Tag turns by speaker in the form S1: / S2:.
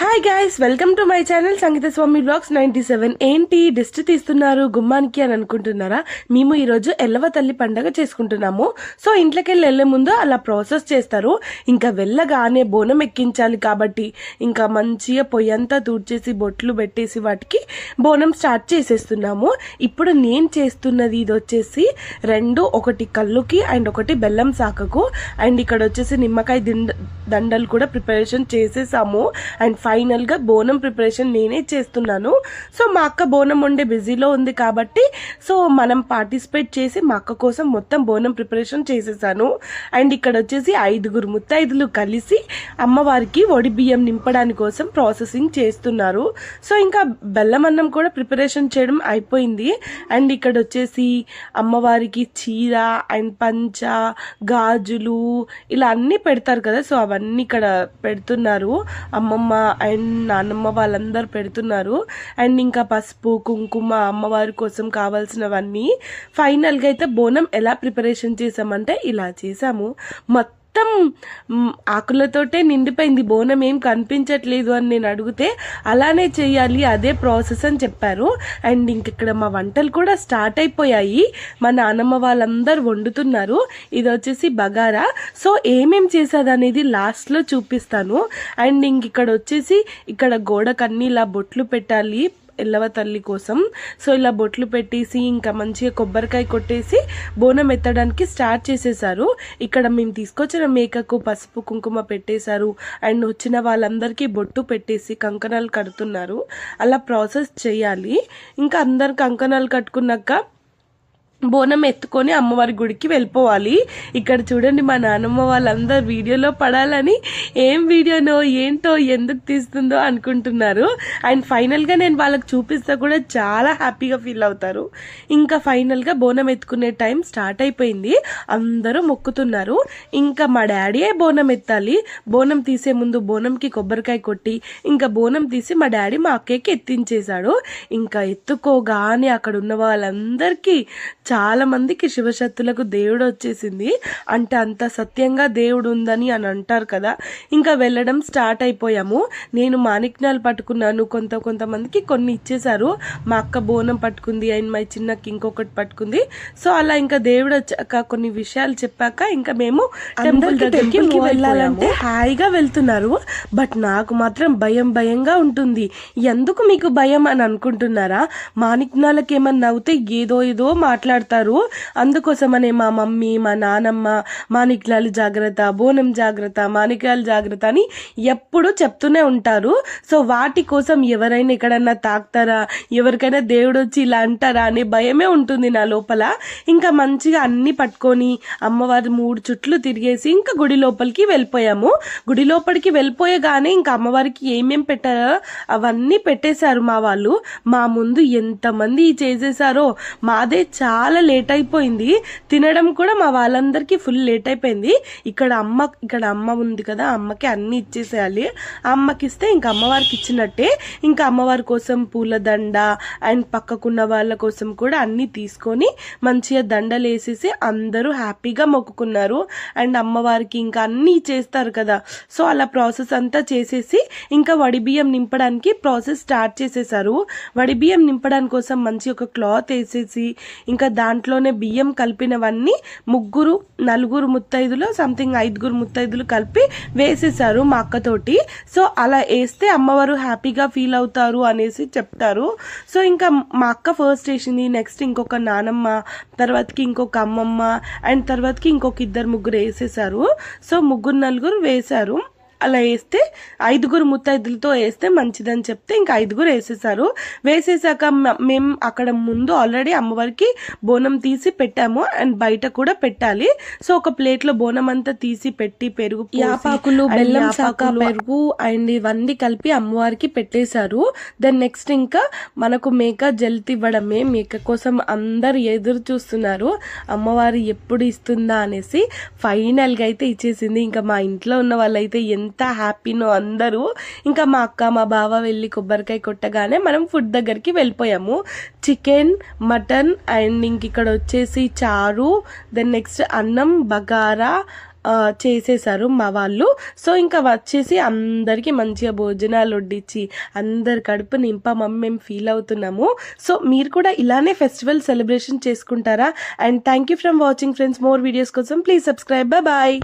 S1: Hi guys, welcome to my channel Sangeetha Swamy blogs 97. ఏంటి దిష్టి తీస్తున్నారు గుమ్మానికి అని అనుకుంటున్నారా? మేము ఈరోజు ఎల్లవ తల్లి పండగ చేసుకుంటున్నాము. సో ఇంట్లోకి వెళ్లే ముందు అలా ప్రాసెస్ చేస్తారు. ఇంకా వెళ్ళగానే బోనం ఎక్కించాలి కాబట్టి ఇంకా మంచిగా పొయ్యంతా తూడ్చేసి బొట్లు పెట్టేసి వాటికి బోనం స్టార్ట్ చేసేస్తున్నాము. ఇప్పుడు నేను చేస్తున్నది ఇది వచ్చేసి ఒకటి కల్లుకి అండ్ ఒకటి బెల్లం సాకకు. అండ్ ఇక్కడ వచ్చేసి నిమ్మకాయ దండలు కూడా ప్రిపరేషన్ చేసేసాము. అండ్ ఫైనల్ గా బోనం ప్రిపరేషన్ నేనే చేస్తున్నాను. సో మా అక్క బోనం వండే బిజీలో ఉంది కాబట్టి సో మనం పార్టిసిపేట్ చేసి మా అక్క కోసం మొత్తం బోనం ప్రిపరేషన్ చేసేసాను. అండ్ ఇక్కడ వచ్చేసి 5 ముత్తైదులు కలిసి అమ్మవారికి ఒడి బియ్యం నింపడానికి కోసం ప్రాసెసింగ్ చేస్తున్నారు. సో ఇంకా బెల్లం అన్నం కూడా ప్రిపరేషన్ చేయడం అయిపోయింది. అండ్ ఇక్కడ వచ్చేసి అమ్మవారికి చీర అండ్ పంచ గాజులు ఇలా అన్ని పెడతారు కదా, సో అవన్నీ ఇక్కడ పెడుతున్నారు. అమ్మమ్మ అండ్ నాన్నమ్మ వాళ్ళందరూ పెడుతున్నారు. అండ్ ఇంకా పసుపు కుంకుమ అమ్మవారి కోసం కావాల్సినవన్నీ. ఫైనల్గా అయితే బోనం ఎలా ప్రిపరేషన్ చేసామంటే ఇలా చేసాము. మొత్తం ఆకులతోటే నిండిపోయింది, బోనం ఏం కనిపించట్లేదు అని నేను అడిగితే అలానే చెయ్యాలి, అదే ప్రాసెస్ అని చెప్పారు. అండ్ ఇంకెక్కడ మా వంటలు కూడా స్టార్ట్ అయిపోయాయి. మా నాన్నమ్మ వాళ్ళందరూ వండుతున్నారు. ఇది వచ్చేసి బగారా. సో ఏమేం చేసేది అనేది లాస్ట్లో చూపిస్తాను. అండ్ ఇక్కడ వచ్చేసి ఇక్కడ గోడకన్నీ ఇలా బొట్లు పెట్టాలి ఎల్లవ తల్లి కోసం. సో ఇలా బొట్లు పెట్టేసి ఇంకా మంచిగా కొబ్బరికాయ కొట్టేసి బోనం ఎత్తడానికి స్టార్ట్ చేసేసారు. ఇక్కడ మేము తీసుకొచ్చిన మేకకు పసుపు కుంకుమ పెట్టేశారు. అండ్ వచ్చిన వాళ్ళందరికీ బొట్టు పెట్టేసి కంకణాలు కడుతున్నారు. అలా ప్రాసెస్ చేయాలి. ఇంకా అందరు కంకణాలు కట్టుకున్నాక బోనం ఎత్తుకొని అమ్మవారి గుడికి వెళ్ళిపోవాలి. ఇక్కడ చూడండి మా నాన్నమ్మ వాళ్ళందరూ వీడియోలో పడాలని ఏం వీడియోనో ఏంటో ఎందుకు తీస్తుందో అనుకుంటున్నారు. అండ్ ఫైనల్గా నేను వాళ్ళకి చూపిస్తే కూడా చాలా హ్యాపీగా ఫీల్ అవుతారు. ఇంకా ఫైనల్గా బోనం ఎత్తుకునే టైం స్టార్ట్ అయిపోయింది. అందరూ మొక్కుతున్నారు. ఇంకా మా డాడీయే బోనం ఎత్తాలి. బోనం తీసే ముందు బోనంకి కొబ్బరికాయ కొట్టి ఇంకా బోనం తీసి మా డాడీ మా అక్కకి ఎత్తించేశాడు. ఇంకా ఎత్తుకోగానే అక్కడ ఉన్న వాళ్ళందరికీ చాలా మందికి శివశక్తులకు దేవుడు వచ్చేసింది. అంటే అంత సత్యంగా దేవుడు ఉందని అని అంటారు కదా. ఇంకా వెళ్ళడం స్టార్ట్ అయిపోయాము. నేను మాణిక్యాలు పట్టుకున్నాను, కొంతమందికి కొన్ని ఇచ్చేశారు. మా అక్క బోనం పట్టుకుంది అండ్ మా చిన్నకి ఇంకొకటి పట్టుకుంది. సో అలా ఇంకా దేవుడు వచ్చాక కొన్ని విషయాలు చెప్పాక ఇంకా మేము టెంపుల్ దగ్గరికి వెళ్ళాలంటే హాయిగా వెళ్తున్నారు. బట్ నాకు మాత్రం భయంగా ఉంటుంది. ఎందుకు మీకు భయం అని అనుకుంటున్నారా? మాణిక్యాలకి ఏమన్నా అవుతే ఏదో మాట్లాడుతారు. అందుకోసమనే మా మమ్మీ మా నానమ్మ మాణిక్యాలు జాగ్రత్త, బోనం జాగ్రత్త, మాణిక్యాలు జాగ్రత్త అని ఎప్పుడు చెప్తూనే ఉంటారు. సో వాటి కోసం ఎవరైనా ఎక్కడన్నా తాకుతారా, ఎవరికైనా దేవుడు వచ్చి ఇలా అంటారా అనే భయమే ఉంటుంది నా లోపల. ఇంకా మంచిగా అన్ని పట్టుకొని అమ్మవారి 3 చుట్లు తిరిగేసి ఇంకా గుడి లోపలికి వెళ్ళిపోయాము. గుడి లోపలికి వెళ్ళిపోయగానే ఇంకా అమ్మవారికి ఏమేం పెట్టారో అవన్నీ పెట్టేశారు మా వాళ్ళు. మా ముందు ఎంతమంది చేసేసారో మాదే చాలా లేట్ అయిపోయింది. తినడం కూడా మా వాళ్ళందరికీ ఫుల్ లేట్ అయిపోయింది. ఇక్కడ అమ్మ ఉంది కదా, అమ్మకి అన్ని ఇచ్చేసేయాలి. అమ్మకి ఇస్తే ఇంకా అమ్మవారికి ఇచ్చినట్టే. ఇంకా అమ్మవారి కోసం పూలదండ అండ్ పక్కకున్న వాళ్ళ కోసం కూడా అన్ని తీసుకొని మంచిగా దండలు వేసేసి అందరూ హ్యాపీగా మొక్కుకున్నారు. అండ్ అమ్మవారికి ఇంకా అన్ని చేస్తారు కదా, సో అలా ప్రాసెస్ అంతా చేసేసి ఇంకా వడిబియ్యం నింపడానికి ప్రాసెస్ స్టార్ట్ చేసేసారు. వడిబియ్యం నింపడానికి కోసం మంచి ఒక క్లాత్ వేసేసి ఇంకా దాంట్లోనే బియ్యం కలిపినవన్నీ 4 ముత్తైదులు సంథింగ్ 5 ముత్తైదులు కలిపి వేసేసారు మా అక్కతోటి. సో అలా వేస్తే అమ్మవారు హ్యాపీగా ఫీల్ అవుతారు అనేసి చెప్తారు. సో ఇంకా మా అక్క ఫస్ట్ వేసింది, నెక్స్ట్ ఇంకొక నానమ్మ, తర్వాతకి ఇంకొక అమ్మమ్మ అండ్ తర్వాతకి ఇంకొక 2 వేసేసారు. సో 3 వేశారు. అలా వేస్తే 5 ముత్తైదులతో వేస్తే మంచిదని చెప్తే ఇంకా 5 వేసేసారు. వేసేసాక మేము అక్కడ ముందు ఆల్రెడీ అమ్మవారికి బోనం తీసి పెట్టాము అండ్ బయట కూడా పెట్టాలి. సో ఒక ప్లేట్లో బోనం అంతా తీసి పెట్టి పెరుగు, యాపాకులు, బెల్లం శాఖ, పెరుగు అండ్ ఇవన్నీ కలిపి అమ్మవారికి పెట్టేశారు. దెన్ నెక్స్ట్ ఇంకా మనకు మేక జల్తివ్వడమే. మేక కోసం అందరు ఎదురు చూస్తున్నారు, అమ్మవారు ఎప్పుడు ఇస్తుందా అనేసి. ఫైనల్గా అయితే ఇచ్చేసింది. ఇంకా మా ఇంట్లో ఉన్న వాళ్ళైతే ఎంత హ్యాపీనో అందరూ. ఇంకా మా అక్క మా బావ వెళ్ళి కొబ్బరికాయ కొట్టగానే మనం ఫుడ్ దగ్గరికి వెళ్ళిపోయాము. చికెన్, మటన్ అండ్ ఇంక ఇక్కడ వచ్చేసి చారు, దెన్ నెక్స్ట్ అన్నం, బగారా చేసేసారు మా వాళ్ళు. సో ఇంకా వచ్చేసి అందరికీ మంచిగా భోజనాలు వడ్డించి అందరి కడుపు నింపామని మేము ఫీల్ అవుతున్నాము. సో మీరు కూడా ఇలానే ఫెస్టివల్ సెలబ్రేషన్ చేసుకుంటారా? And thank you from watching friends. More videos కోసం ప్లీజ్ సబ్స్క్రైబ్. బాయ్.